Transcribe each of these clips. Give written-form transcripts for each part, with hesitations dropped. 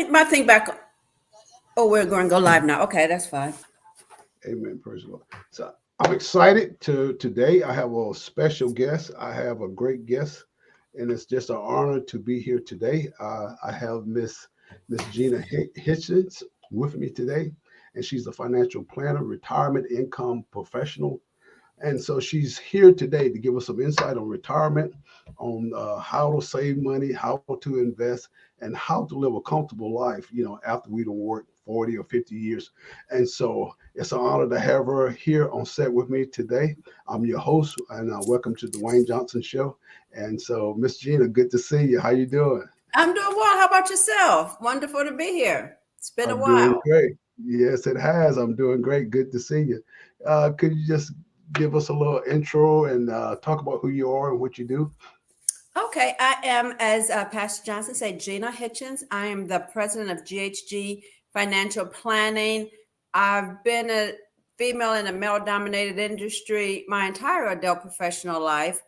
my thing back. Oh, we're going to go live now. Okay, that's fine. Amen. Praise the Lord. So I'm excited to today. I have a special guest. I have a great guest, and it's just an honor to be here today. I have Miss Gina Hitchens with me today, and she's a financial planner, retirement income professional. And so she's here today to give us some insight on retirement, on how to save money, how to invest, and how to live a comfortable life, after we don't work 40 or 50 years. And so it's an honor to have her here on set with me today. I'm your host, and welcome to the Wayne Johnson Show. And so, Miss Gina, good to see you. How you doing? I'm doing well. How about yourself? Wonderful to be here. It's been a I'm doing while. great. Yes, it has. I'm doing great. Good to see you. Could you just give us a little intro and talk about who you are and what you do? Okay, I am, as Pastor Johnson said, Gina Hitchens. I am the president of GHG Financial Planning. I've been a female in a male-dominated industry my entire adult professional life,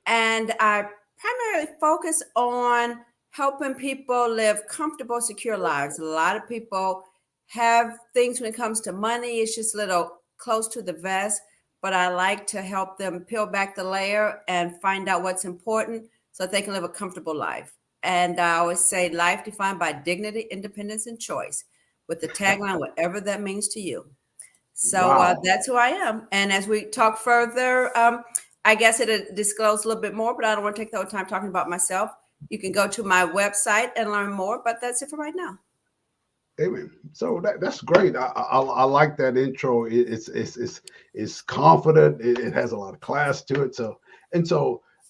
and I primarily focus on helping people live comfortable, secure lives. A lot of people have things when it comes to money; it's just a little close to the vest. But I like to help them peel back the layer and find out what's important so that they can live a comfortable life. And I always say life defined by dignity, independence, and choice, with the tagline, whatever that means to you. So Wow. that's who I am. And as we talk further, I guess it'll disclose a little bit more, but I don't want to take the whole time talking about myself. You can go to my website and learn more, but that's it for right now. Amen. So that's great. I like that intro. It's confident. It has a lot of class to it. So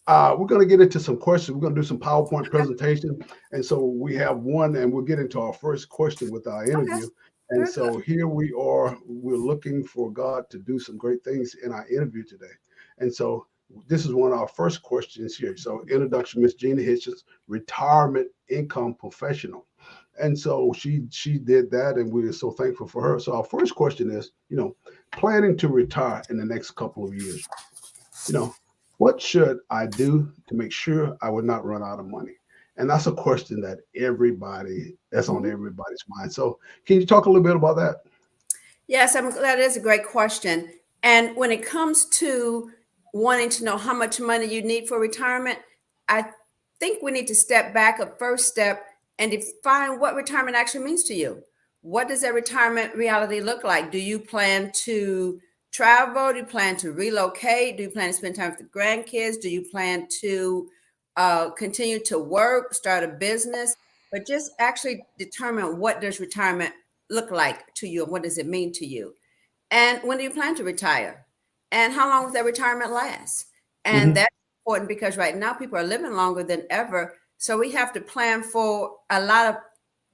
we're going to get into some questions. We're going to do some PowerPoint Okay. presentation, and so we have one, and we'll get into our first question with our Okay. interview. And Very good. so here we are. We're looking for God to do some great things in our interview today. And so this is one of our first questions here. So introduction, Miss Gina Hitchens, retirement income professional. And so she did that, and we're so thankful for her. So our first question is, planning to retire in the next couple of years. You know, what should I do to make sure I would not run out of money? And that's a question that's on Mhm. everybody's mind. So can you talk a little bit about that? Yes, that is a great question. And when it comes to wanting to know how much money you need for retirement, I think we need to step back a first step and define what retirement actually means to you. What does that retirement reality look like? Do you plan to travel? Do you plan to relocate? Do you plan to spend time with the grandkids? Do you plan to continue to work, start a business? But just actually determine, what does retirement look like to you, and what does it mean to you? And when do you plan to retire? And how long will that retirement last? And Hmm. that's important because right now people are living longer than ever. So we have to plan for a lot of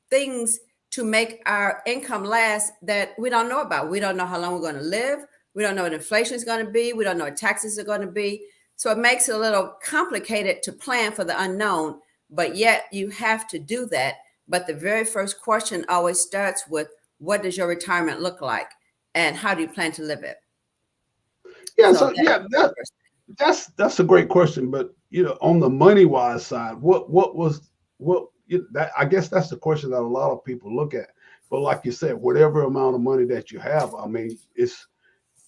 things to make our income last that we don't know about. We don't know how long we're going to live. We don't know what inflation is going to be. We don't know what taxes are going to be. So it makes it a little complicated to plan for the unknown, but yet you have to do that. But the very first question always starts with, what does your retirement look like? And how do you plan to live it? Yeah. So So that's yeah, the first. that's a great question. But on the money wise side, what was what that I guess that's the question that a lot of people look at. But like you said, whatever amount of money that you have, I mean, it's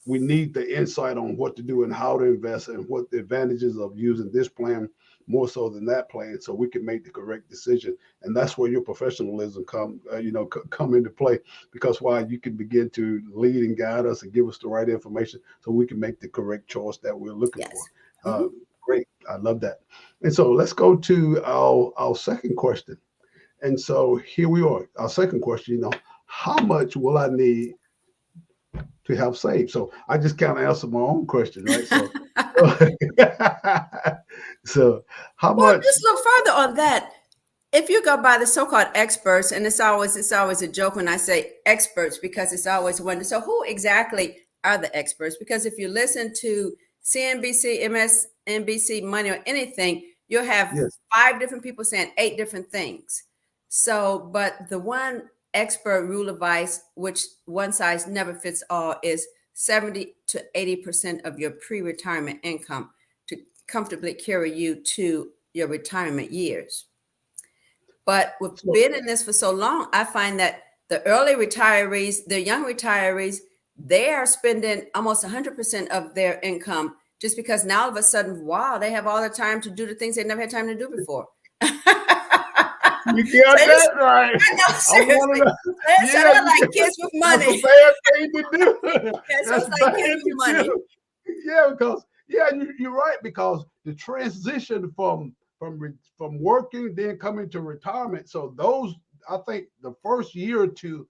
we need the insight on what to do and how to invest and what the advantages of using this plan more so than that plan, so we can make the correct decision. And that's where your professionalism come into play, because why you can begin to lead and guide us and give us the right information so we can make the correct choice that we're looking for. Yes. Uh, Mhm. Great, I love that. And so let's go to our second question. And so here we are. Our second question, how much will I need to help save? So I just kind of answered my own question, right? So, so how Well, much? just look further on that. If you go by the so-called experts, and it's always a joke when I say experts, because it's always wonder. So who exactly are the experts? Because if you listen to CNBC, MSNBC, Money, or anything, you'll have Yes. five different people saying eight different things. So, but the one expert rule of advice, which one size never fits all, is 70 to 80% of your pre-retirement income to comfortably carry you to your retirement years. But with So, being in this for so long, I find that the early retirees, the young retirees, they are spending almost 100% of their income just because now all of a sudden, wow, they have all the time to do the things they never had time to do before. you So got it's, that right. I know, I'm one seriously. of the, So yeah, they're like kids with that's a money. bad thing to do. Yeah, so That's it's like bad kids with to money. do. Yeah, because you're right, because the transition from working then coming to retirement. So those, I think the first year or two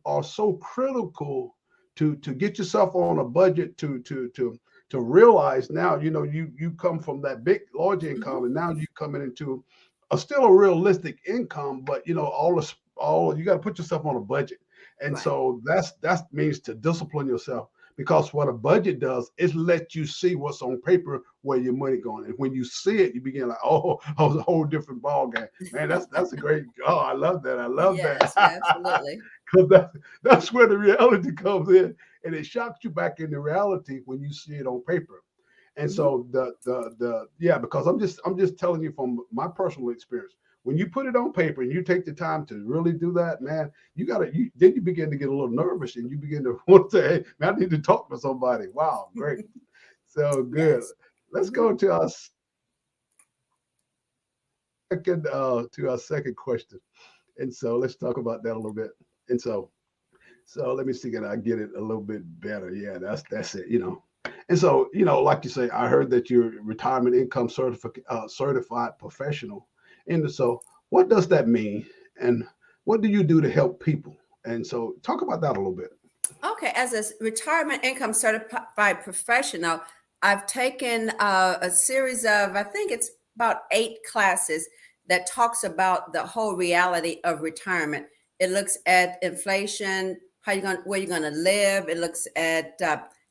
are so critical to get yourself on a budget to realize now, you come from that big large income, and now you coming into still a realistic income, but all you got to put yourself on a budget. And Right. so that means to discipline yourself, because what a budget does is let you see what's on paper where your money going. And when you see it, you begin like, oh, it's a whole different ball game. Man, that's a great. Oh, I love that. I love that. Yes, absolutely. Because that's where the reality comes in, and it shocks you back into reality when you see it on paper. And Mhm. so yeah, because I'm just telling you from my personal experience. When you put it on paper and you take the time to really do that, man, then you begin to get a little nervous, and you begin to want to say, hey, man, I need to talk to somebody. Wow, great. So good. Yes. Let's Mhm. go to our second question. And so let's talk about that a little bit. And so let me see, can I get it a little bit better? Yeah, that's it. And so, like you say, I heard that you're retirement income certified professional. And so what does that mean? And what do you do to help people? And so talk about that a little bit. Okay, as a retirement income certified professional, I've taken a series of, I think it's about 8 classes that talks about the whole reality of retirement. It looks at inflation, where you're going to live. It looks at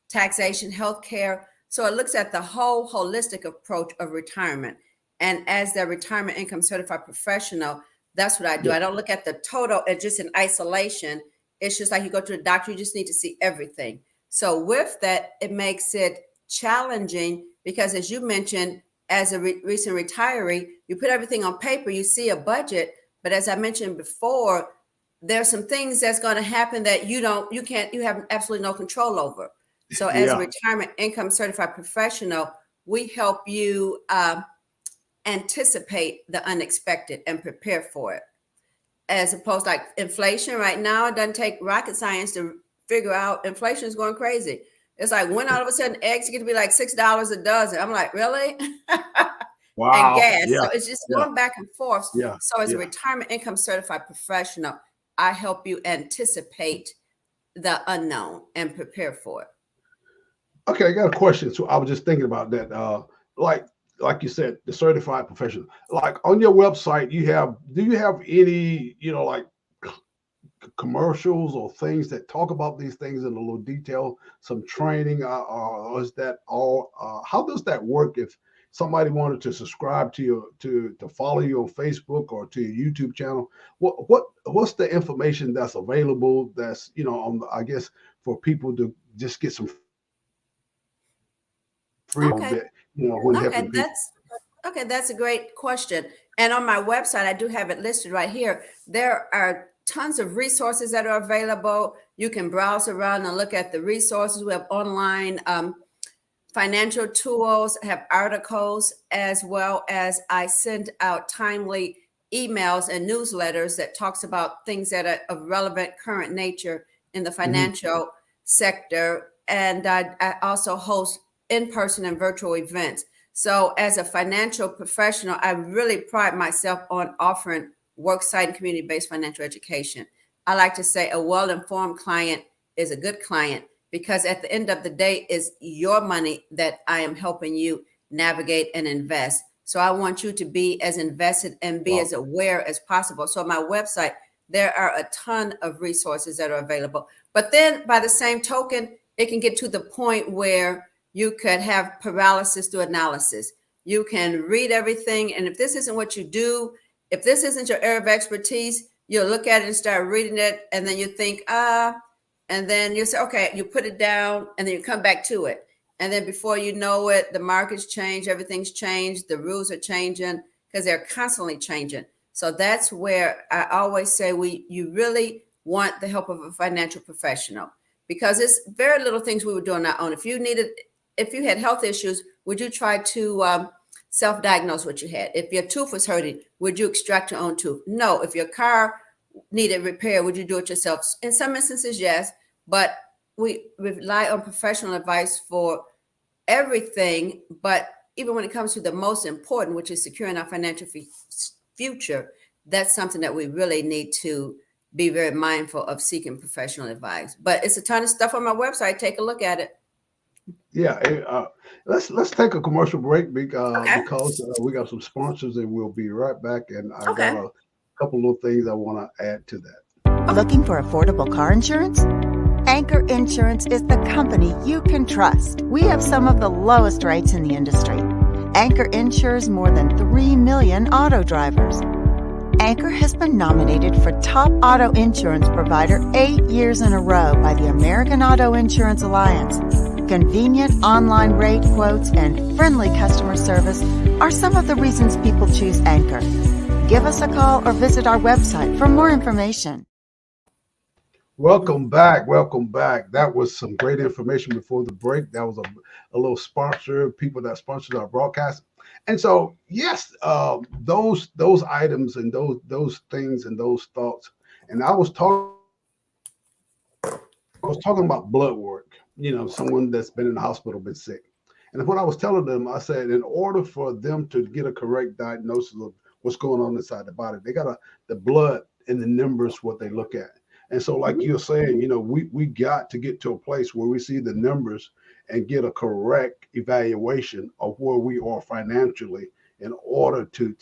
taxation, healthcare. So it looks at the whole holistic approach of retirement. And as the retirement income certified professional, that's what I do. Yeah. I don't look at the total just in isolation. It's just like you go to the doctor, you just need to see everything. So with that, it makes it challenging because, as you mentioned, as a recent retiree, you put everything on paper, you see a budget, but as I mentioned before, there's some things that's going to happen that you have absolutely no control over. So as a Yeah. retirement income certified professional, we help you anticipate the unexpected and prepare for it, as opposed like inflation right now. It doesn't take rocket science to figure out inflation is going crazy. It's like when all of a sudden eggs get to be like $6 a dozen. I'm like, really? And Wow. gas. Yeah. So it's just Yeah. going back and forth. Yeah. So as a Yeah. retirement income certified professional, I help you anticipate the unknown and prepare for it. Okay, I got a question. So I was just thinking about that. Like you said, the certified professional. Like on your website, do you have any, like commercials or things that talk about these things in a little detail, some training, or is that all? How does that work if somebody wanted to subscribe to you, to follow you on Facebook or to your YouTube channel? What's the information that's available? That's I guess for people to just get some freedom Okay. bit, when Okay. helping people. That's a great question. And on my website, I do have it listed right here. There are tons of resources that are available. You can browse around and look at the resources. We have online financial tools, have articles, as well as I send out timely emails and newsletters that talks about things that are of relevant current nature in the Mhm. financial sector. And I also host in-person and virtual events. So as a financial professional, I really pride myself on offering worksite and community-based financial education. I like to say a well-informed client is a good client, because at the end of the day, is your money that I am helping you navigate and invest. So I want you to be as invested and be Wow. as aware as possible. So my website, there are a ton of resources that are available. But then by the same token, it can get to the point where you could have paralysis through analysis. You can read everything, and if this isn't what you do, if this isn't your area of expertise, you'll look at it and start reading it, and then you think, and then you say, okay, you put it down, and then you come back to it. And then before you know it, the market's changed, everything's changed, the rules are changing because they're constantly changing. So that's where I always say you really want the help of a financial professional, because it's very little things we would do on our own. If you had health issues, would you try to self-diagnose what you had? If your tooth was hurting, would you extract your own tooth? No. If your car needed repair, would you do it yourself? In some instances, yes, but we rely on professional advice for everything. But even when it comes to the most important, which is securing our financial future, that's something that we really need to be very mindful of seeking professional advice. But it's a ton of stuff on my website. Take a look at it. Yeah, let's take a commercial break Okay. because we got some sponsors and we'll be right back. And I Okay. got a couple of things I want to add to that. Looking for affordable car insurance? Anchor Insurance is the company you can trust. We have some of the lowest rates in the industry. Anchor insures more than 3 million auto drivers. Anchor has been nominated for Top Auto Insurance Provider 8 years in a row by the American Auto Insurance Alliance. Convenient online rate quotes and friendly customer service are some of the reasons people choose Anchor. Give us a call or visit our website for more information. Welcome back. Welcome back. That was some great information before the break. That was a little sponsor, people that sponsored our broadcast. And so, yes, those items and those things and those thoughts. And I was talking about blood work, someone that's been in the hospital, been sick. And when I was telling them, I said, in order for them to get a correct diagnosis of what's going on inside the body, they got the blood and the numbers, what they look at. And so, like you're saying, we got to get to a place where we see the numbers and get a correct evaluation of where we are financially in order to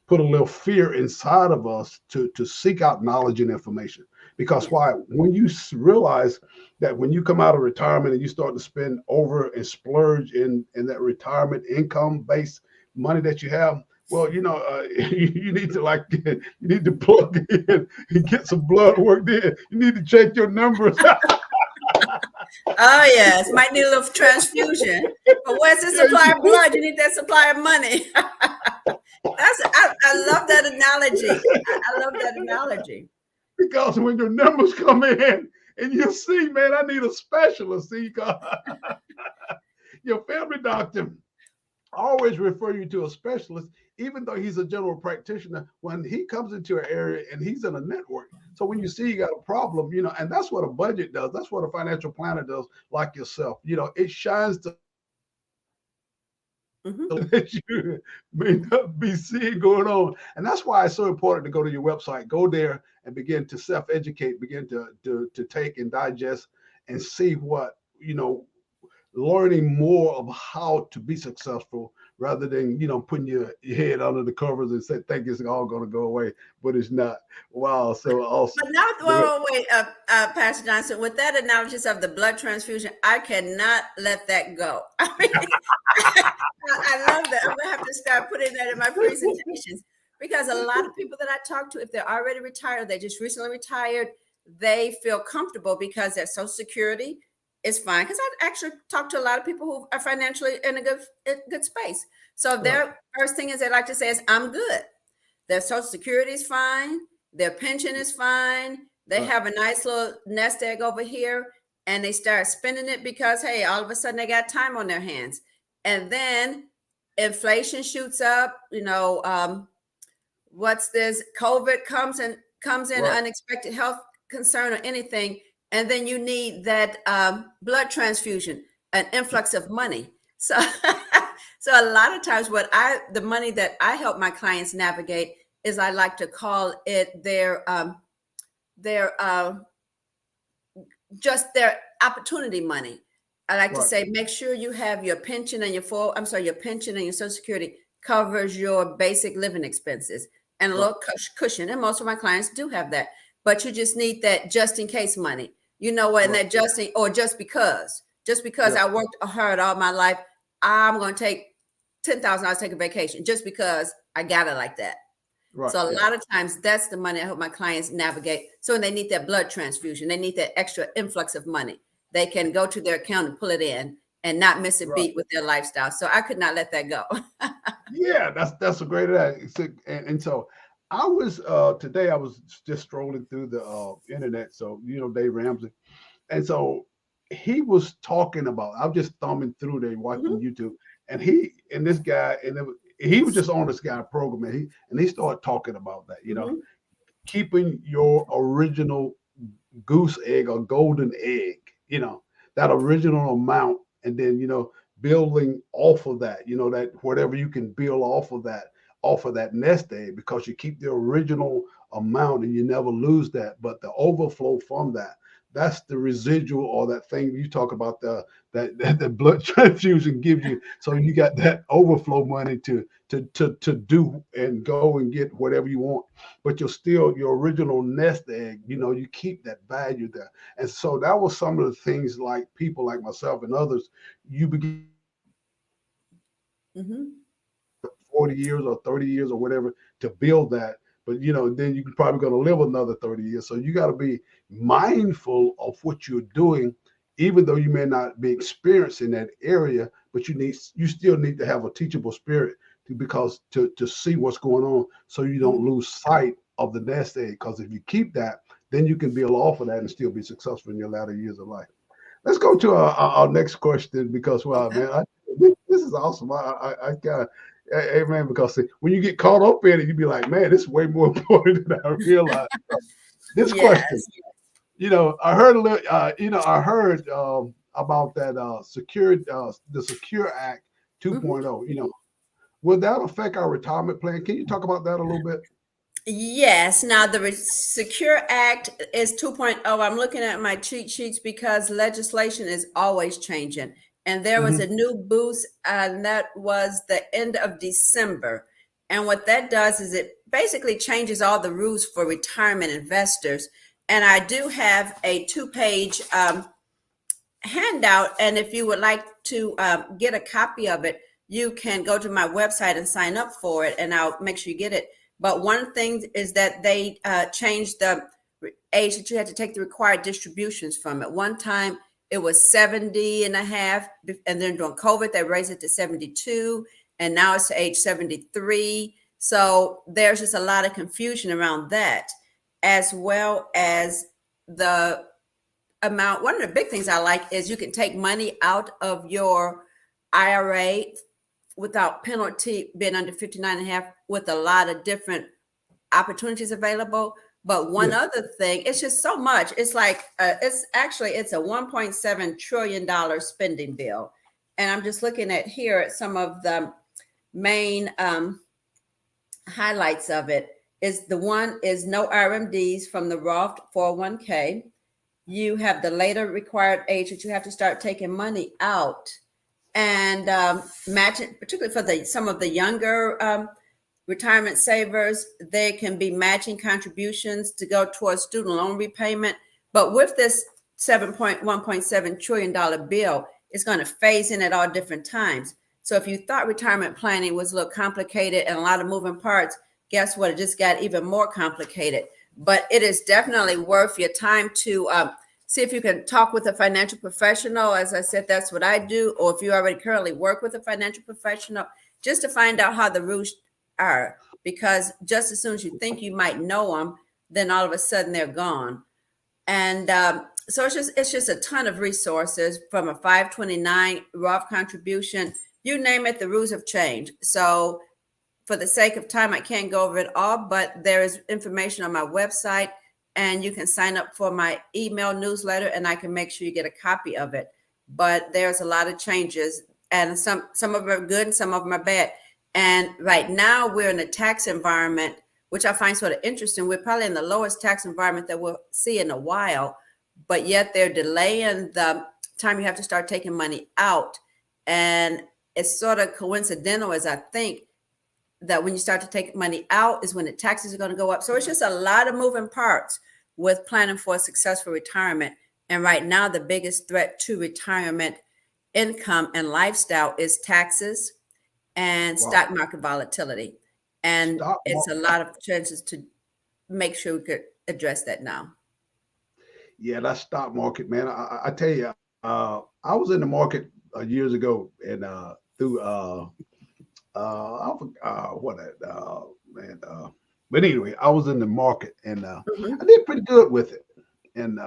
put a little fear inside of us to seek out knowledge and information. Because why? When you realize that when you come out of retirement and you start to spend over and splurge in that retirement income-based money that you have, well, you need to plug in and get some blood work there. You need to check your numbers. Oh yes, might need a little transfusion. But where's the supply of blood? You need that supply of money. I love that analogy. I love that analogy. Because when your numbers come in and you see, man, I need a specialist. See, your family doctor always refer you to a specialist, even though he's a general practitioner, when he comes into an area and he's in a network. So when you see you got a problem, and that's what a budget does. That's what a financial planner does, like yourself. It shines the that you may not be seeing going on. And that's why it's so important to go to your website, go there and begin to self-educate, begin to take and digest and see what, learning more of how to be successful rather than, putting your head under the covers and think it's all going to go away, but it's not. Wow. So awesome. But now, wait, Pastor Johnson, with that analysis of the blood transfusion, I cannot let that go. I mean, I love that. I'm going to have to start putting that in my presentations, because a lot of people that I talk to, if they're already retired, they just recently retired, they feel comfortable because their Social Security is fine. Because I actually talk to a lot of people who are financially in a good space. So their first thing is they like to say is, I'm good. Their Social Security is fine. Their pension is fine. They have a nice little nest egg over here, and they start spending it because, hey, all of a sudden they got time on their hands. And then inflation shoots up, what's this? COVID comes in unexpected health concern or anything. And then you need that blood transfusion, an influx of money. So, so a lot of times the money that I help my clients navigate is, I like to call it their opportunity money. I like to say, make sure you have your pension and your Social Security covers your basic living expenses and a little cushion. And most of my clients do have that, but you just need that just in case money. And that just because I worked hard all my life, I'm going to take $10,000, take a vacation just because I got it like that. Right. So a lot of times that's the money I help my clients navigate. So when they need that blood transfusion, they need that extra influx of money, they can go to their account and pull it in and not miss a beat with their lifestyle. So I could not let that go. Yeah, that's a great idea. And so I was today. I was just strolling through the internet. So Dave Ramsey, and so he was talking about. I was just thumbing through there, watching Mhm. YouTube, and this guy, he was just on this guy program, and he started talking about that. Mhm. Keeping your original goose egg or golden egg, that original amount, and then building off of that, that whatever you can build off of that nest egg, because you keep the original amount and you never lose that. But the overflow from that's the residual, or that thing you talk about, that the blood transfusion gives you. So you got that overflow money to do and go and get whatever you want, but you're still your original nest egg. You keep that value there. And so that was some of the things, like people like myself and others, you begin 40 years or 30 years or whatever to build that. But then you're probably going to live another 30 years. So you got to be mindful of what you're doing, even though you may not be experienced in that area, but you still need to have a teachable spirit to see what's going on, so you don't lose sight of the nest egg. Because if you keep that, then you can build off of that and still be successful in your latter years of life. Let's go to our next question, because wow, Okay. man, this is awesome. I got, hey man, because see, when you get caught up in it, you be like, man, this is way more important than I realized. This question, Yes. I heard a little, I heard about that the Secure Act Mhm. 2.0. Will that affect our retirement plan? Can you talk about that a little bit? Yes. Now, the Secure Act is 2.0. I'm looking at my cheat sheets because legislation is always changing. And there was a Mm-hmm. new boost, and that was the end of December. And what that does is it basically changes all the rules for retirement investors. And I do have a 2-page handout. And if you would like to get a copy of it, you can go to my website and sign up for it, and I'll make sure you get it. But one thing is that they changed the age that you had to take the required distributions from. At one time, it was 70 and a half. And then during COVID, they raised it to 72. And now it's to age 73. So there's just a lot of confusion around that, as well as the amount. One of the big things I like is you can take money out of your IRA without penalty, being under 59 and a half, with a lot of different opportunities available. But one Yes. other thing, it's just so much. It's like it's a $1.7 trillion spending bill. And I'm just looking at here at some of the main highlights of it. Is the one is no RMDs from the Roth 401k. You have the later required age that you have to start taking money out, and matching, particularly for some of the younger retirement savers, they can be matching contributions to go towards student loan repayment. But with this $1.7 trillion bill, it's going to phase in at all different times. So if you thought retirement planning was a little complicated and a lot of moving parts, guess what? It just got even more complicated. But it is definitely worth your time to see if you can talk with a financial professional. As I said, that's what I do. Or if you already currently work with a financial professional, just to find out how the rules are. Because just as soon as you think you might know them, then all of a sudden they're gone. And so it's just a ton of resources, from a 529 Roth contribution, you name it, the rules have changed. So for the sake of time, I can't go over it all, but there is information on my website, and you can sign up for my email newsletter, and I can make sure you get a copy of it. But there's a lot of changes, and some of them are good and some of them are bad. And right now we're in a tax environment, which I find sort of interesting. We're probably in the lowest tax environment that we'll see in a while, but yet they're delaying the time you have to start taking money out. And it's sort of coincidental, as I think, that when you start to take money out is when the taxes are going to go up. So it's just a lot of moving parts with planning for a successful retirement. And right now, the biggest threat to retirement income and lifestyle is taxes and Wow. stock market volatility. And Stock it's a market. lot of chances to make sure we could address that now. Yeah, that stock market, man. I tell you, I was in the market years ago, and through what man, But anyway, I was in the market and Mhm. I did pretty good with it. And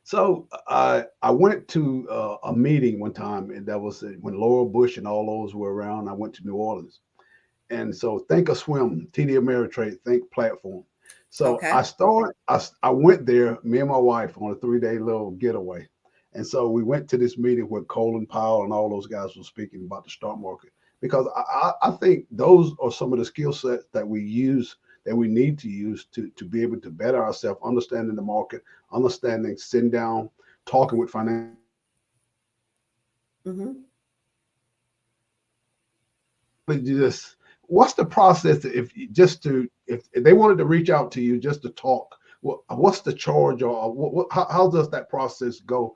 so I went to a meeting one time, and that was when Laura Bush and all those were around. I went to New Orleans. And so think of swim, TD Ameritrade, think platform. So Okay. I went there, me and my wife, on a 3-day little getaway. And so we went to this meeting where Colin Powell and all those guys were speaking about the stock market, because I think those are some of the skill sets that we use, that we need to use to be able to better ourselves, understanding the market, understanding, sitting down, talking with financial. Hmm. Just what's the process if if they wanted to reach out to you just to talk, what's the charge, or how does that process go?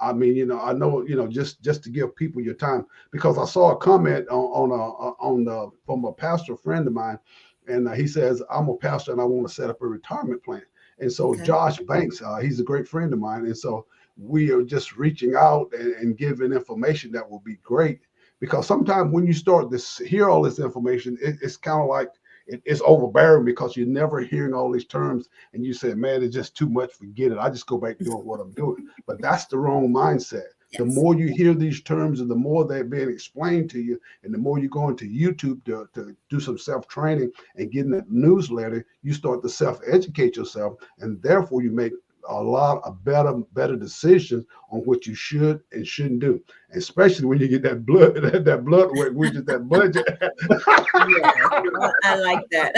I mean, I know, just to give people your time, because I saw a comment from a pastor friend of mine, and he says, I'm a pastor and I want to set up a retirement plan. And so Okay. Josh Banks, he's a great friend of mine, and so we are just reaching out and giving information that will be great, because sometimes when you start to hear all this information, it's kind of like it's overbearing, because you're never hearing all these terms and you say, man, it's just too much, forget it, I just go back doing what I'm doing. But that's the wrong mindset. The Yes. more you hear these terms and the more they're being explained to you, and the more you go into YouTube to do some self-training and getting that newsletter, you start to self-educate yourself, and therefore you make a lot of better decisions on what you should and shouldn't do, especially when you get that blood that blood work, which is that budget. Yes. I like that.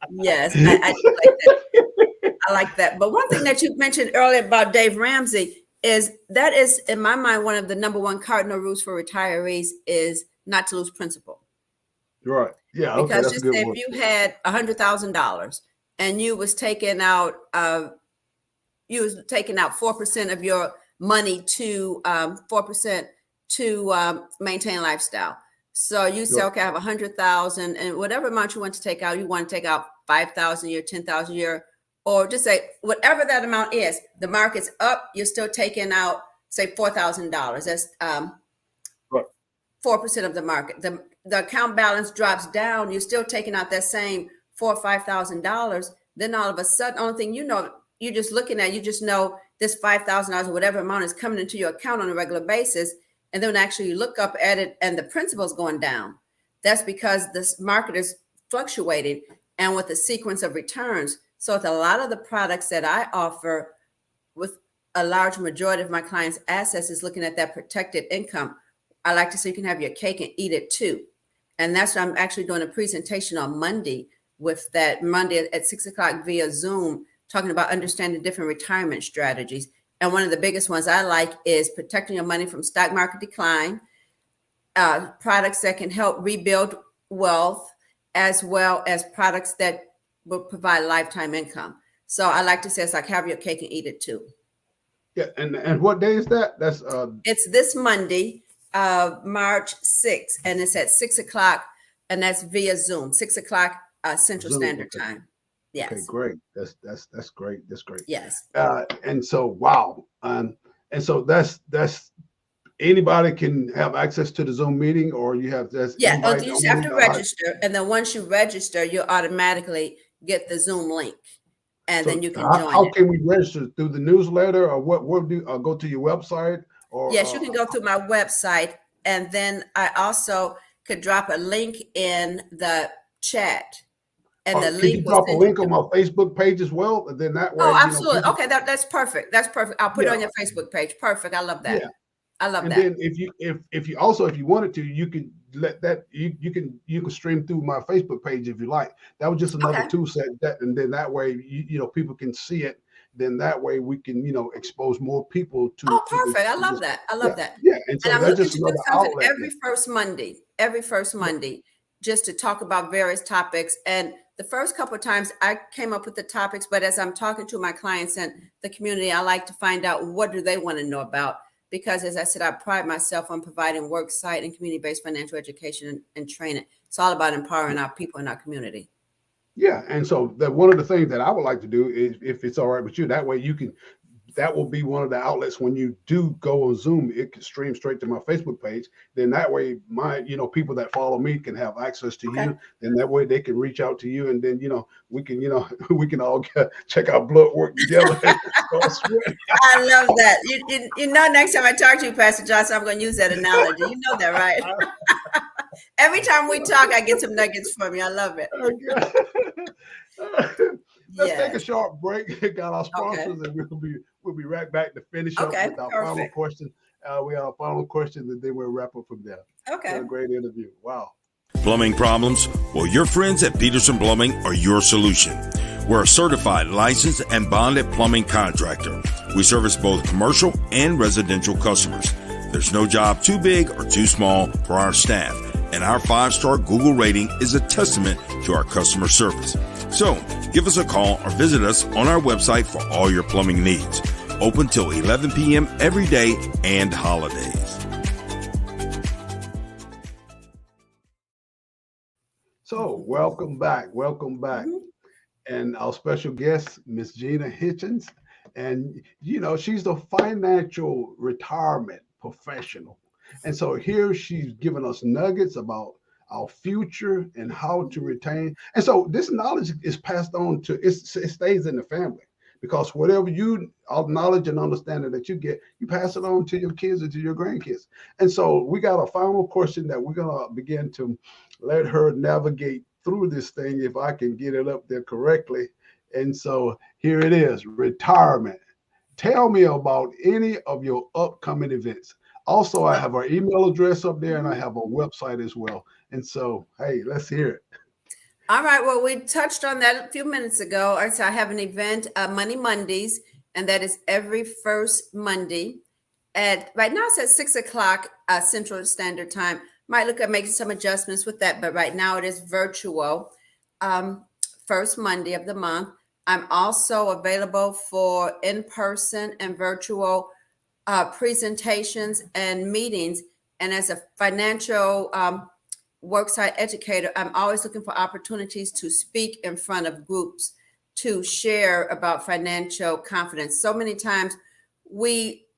Yes, I do like that. I like that. But one thing that you mentioned earlier about Dave Ramsey is that is, in my mind, one of the number one cardinal rules for retirees is not to lose principal. Right. Yeah. Okay. Because That's a just good say one. if you had $100,000 and you was taking out 4% of your money to 4% to maintain lifestyle. So you say, Right. okay, I have 100,000, and whatever amount you want to take out, you want to take out 5,000 a year, 10,000 a year, or just say whatever that amount is. The market's up, you're still taking out, say, $4,000. That's Right. 4% of the market. The account balance drops down, you're still taking out that same $4,000 or $5,000. Then all of a sudden, only thing you're just looking at, you just know this $5,000 or whatever amount is coming into your account on a regular basis. And then actually you look up at it and the principal is going down. That's because this market is fluctuating and with a sequence of returns. So with a lot of the products that I offer, with a large majority of my clients' assets is looking at that protected income. I like to say you can have your cake and eat it too. And that's what I'm actually doing a presentation on Monday at 6 o'clock via Zoom, talking about understanding different retirement strategies. And one of the biggest ones I like is protecting your money from stock market decline, products that can help rebuild wealth, as well as products that will provide lifetime income. So I like to say it's like have your cake and eat it too. Yeah. And what day is that? That's It's this Monday, March 6th, and it's at 6 o'clock, and that's via Zoom, 6 o'clock Central Zoom. Standard Okay. Time. Yes. Okay, great. That's great. That's great. Yes. And so wow. And so that's anybody can have access to the Zoom meeting, or you have that's Yeah. invite You just have to register, and then once you register, you'll automatically get the Zoom link, and So then you can join how it. can we register? Through the newsletter, or what do go to your website, or Yes, you can go through my website, and then I also could drop a link in the chat, and the can you link will drop a send you link to. on my Facebook page as well? And then that Oh, way, absolutely. people, Okay, that's perfect. That's perfect. I'll put it yeah, on your Facebook page. Perfect. I love that. yeah. I love And that. then if you also, if you wanted to, you can let that you can stream through my Facebook page if you like. That was just another Okay. tool set, and then that way people can see it. Then that way we can expose more people Oh, to perfect. I love this. that. I Yeah, love that. yeah. And And so I'm that's looking just to do another something outlet. every first Monday, just to talk about various topics. And the first couple of times I came up with the topics, but as I'm talking to my clients and the community, I like to find out what do they want to know about. Because as I said, I pride myself on providing work site and community-based financial education and training. It's all about empowering our people in our community. Yeah, and so that one of the things that I would like to do is, if it's all right with you, that way you can that will be one of the outlets when you do go on Zoom. It can stream straight to my Facebook page. Then that way, my people that follow me can have access to Okay. you. And that way, they can reach out to you, and then we can we can all check our blood work together. I love that. You know, next time I talk to you, Pastor Johnson, I'm going to use that analogy. You know that, right? Every time we talk, I get some nuggets from you. I love it. Let's take a Yes. short break. Got our Okay. sponsors, and we'll be right back to finish up Okay. with our final Perfect. question. We have a final question, and then we'll wrap up from there. Okay. What a great interview. Wow. Plumbing problems? Well, your friends at Peterson Plumbing are your solution. We're a certified, licensed, and bonded plumbing contractor. We service both commercial and residential customers. There's no job too big or too small for our staff, and our 5-star Google rating is a testament to our customer service. So, give us a call or visit us on our website for all your plumbing needs. Open till 11 p.m. every day and holidays. So, welcome back. Mhm. And our special guest, Miss Gina Hitchens. And, she's a financial retirement professional. And so here she's giving us nuggets about our future and how to retain. And so this knowledge is passed on it stays in the family, because whatever all knowledge and understanding that you get, you pass it on to your kids and to your grandkids. And so we got a final question that we're going to begin to let her navigate through this thing, if I can get it up there correctly. And so here it is: retirement. Tell me about any of your upcoming events. Also, I have our email address up there, and I have a website as well. And so, hey, let's hear it. All right. Well, we touched on that a few minutes ago. So I have an event, Money Mondays, and that is every first Monday right now it's at 6:00 Central Standard Time. Might look at making some adjustments with that, but right now it is virtual. First Monday of the month. I'm also available for in-person and virtual presentations and meetings. And as a financial worksite educator, I'm always looking for opportunities to speak in front of groups to share about financial confidence. So many times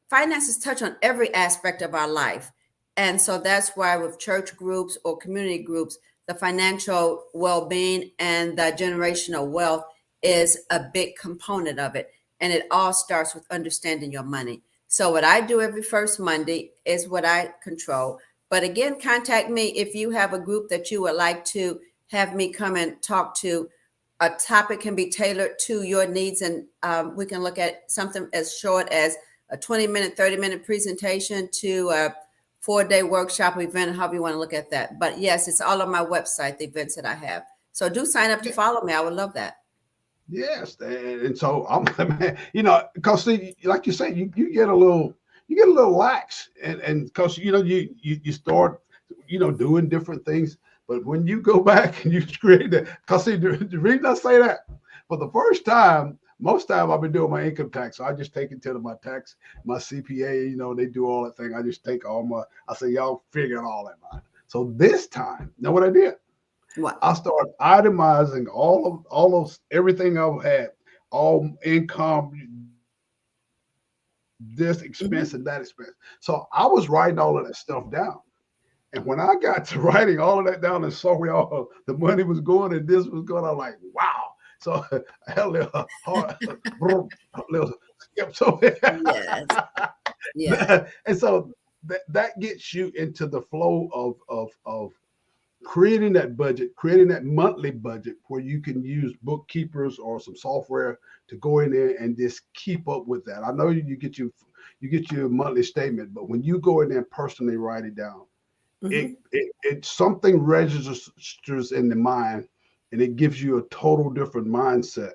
finances touch on every aspect of our life. And so that's why with church groups or community groups, the financial well-being and the generational wealth is a big component of it. And it all starts with understanding your money. So what I do every first Monday is what I control. But again, contact me if you have a group that you would like to have me come and talk to. A topic can be tailored to your needs, and we can look at something as short as a 20-minute, 30-minute presentation to a 4-day workshop event, however you want to look at that. But yes, it's all on my website, the events that I have. So do sign up to follow me. I would love that. Yes, and so I'm, because like you say, you get a little lax, and because you start doing different things, but when you go back and you create that, because the reason I say that, for the first time, most time I've been doing my income tax, so I just take it to my CPA, they do all that thing. I just take I say, y'all figure it all that out. So this time, know what I did? What? I started itemizing all of everything I've had, all income, this expense and that expense. So I was writing all of that stuff down. And when I got to writing all of that down and saw where all the money was going and this was going, I'm like, wow. So I had a little hard, little skips over there. Yes. Yeah. And so that gets you into the flow of creating that budget, creating that monthly budget where you can use bookkeepers or some software to go in there and just keep up with that. I know you get your monthly statement, but when you go in there and personally write it down, it something registers in the mind, and it gives you a total different mindset,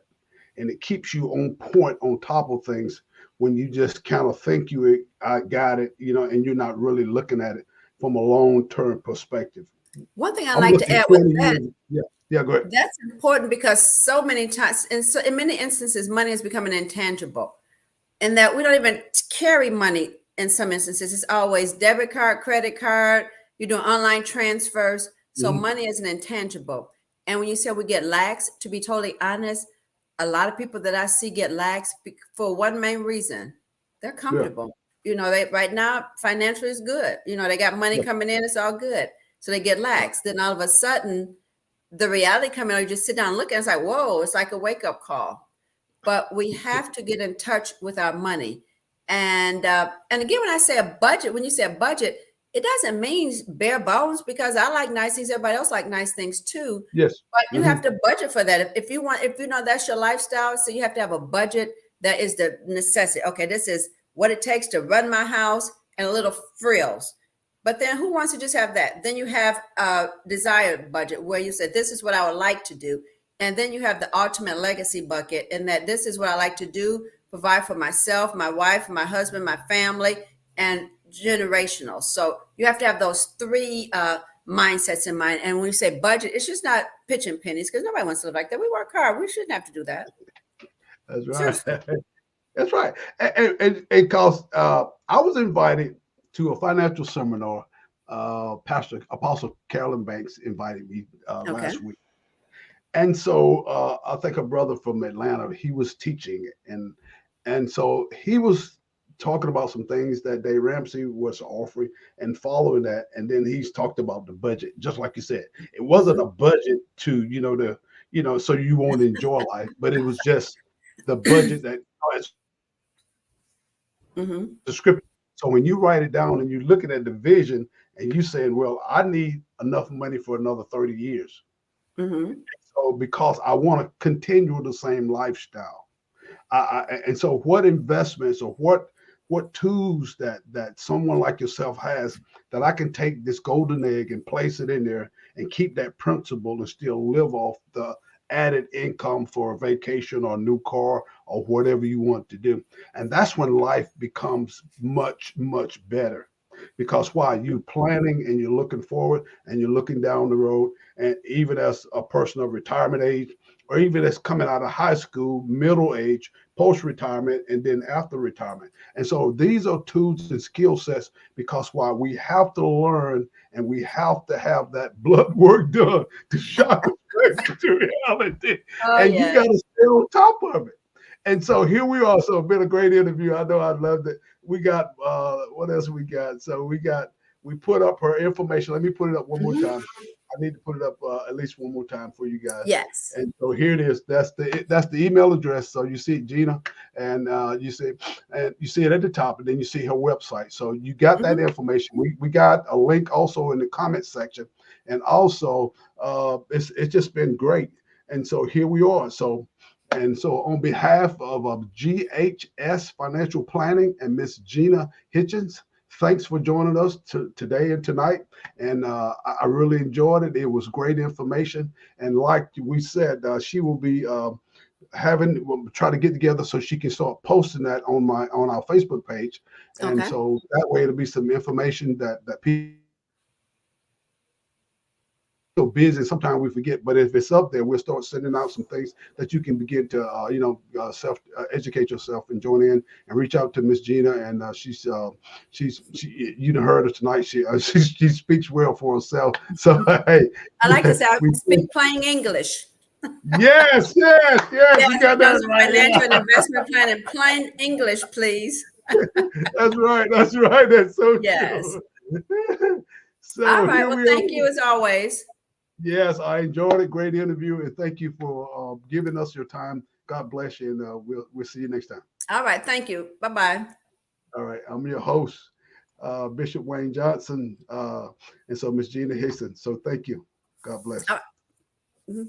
and it keeps you on point, on top of things, when you just kind of think I got it, and you're not really looking at it from a long-term perspective. One thing I like to add with that, yeah, go ahead. That's important because so many times, and so in many instances, money is becoming intangible, and that we don't even carry money. In some instances, it's always debit card, credit card. You're doing online transfers, so money is an intangible. And when you say we get lax, to be totally honest, a lot of people that I see get lax for one main reason. They're comfortable. They right now financially is good. They got money coming in, it's all good. So they get lax. Then all of a sudden, the reality coming out, you just sit down and look, and it's like, whoa, it's like a wake-up call. But we have to get in touch with our money. And again, when I say a budget, when you say a budget, it doesn't mean bare bones, because I like nice things. Everybody else like nice things too. Yes. But you have to budget for that. If you know that's your lifestyle, so you have to have a budget that is the necessity. Okay, this is what it takes to run my house and a little frills. But then who wants to just have that? Then you have a desired budget where you said, this is what I would like to do. And then you have the ultimate legacy bucket, in that this is what I like to do, provide for myself, my wife, my husband, my family, and generational. So you have to have those three mindsets in mind. And when you say budget, it's just not pitching pennies, because nobody wants to live like that. We work hard. We shouldn't have to do that. That's right. That's right. And because I was invited to a financial seminar, Apostle Carolyn Banks invited me last week. And so I think a brother from Atlanta, he was teaching, and so he was talking about some things that Dave Ramsey was offering and following that. And then he's talked about the budget, just like you said. It wasn't a budget to, so you won't enjoy life, but it was just the budget that the script. So when you write it down and you're looking at the vision and you saying, well, I need enough money for another 30 years. So because I want to continue the same lifestyle. And so what investments or what tools that someone like yourself has that I can take this golden egg and place it in there and keep that principle and still live off the added income for a vacation or a new car or whatever you want to do. And that's when life becomes much, much better. Because why? You're planning and you're looking forward and you're looking down the road. And even as a person of retirement age, or even as coming out of high school, middle age, post-retirement, and then after retirement. And so these are tools and skill sets, because why? We have to learn and we have to have that blood work done to shock to reality. You got to stay on top of it. And so here we are. So it's been a great interview. I know I loved it. We got, what else we got? So we put up her information. Let me put it up one more time. I need to put it up at least one more time for you guys. Yes. And so here it is. That's the email address. So you see Gina, and you see it at the top, and then you see her website. So you got that information. We got a link also in the comment section, and also it's just been great. And so here we are. So on behalf of GHS Financial Planning and Miss Gina Hitchens, thanks for joining us today and tonight. And I really enjoyed it. It was great information. And like we said, she will be we'll try to get together so she can start posting that on our Facebook page. And so that way it'll be some information that people so busy, sometimes we forget, but if it's up there, we'll start sending out some things that you can begin to, self educate yourself and join in and reach out to Miss Gina. And she's you done heard her tonight. She speaks well for herself. So hey, I like to say I speak plain English. Yes, you got that right. Financial and investment planning, plain English, please. That's right. That's so yes. True. So all right. Well, thank you as always. Yes, I enjoyed it. Great interview, and thank you for giving us your time. God bless you, and we'll see you next time. All right, thank you. Bye-bye. All right, I'm your host, Bishop Wayne Johnson, and so Miss Gina Hitchens. So thank you. God bless. All right.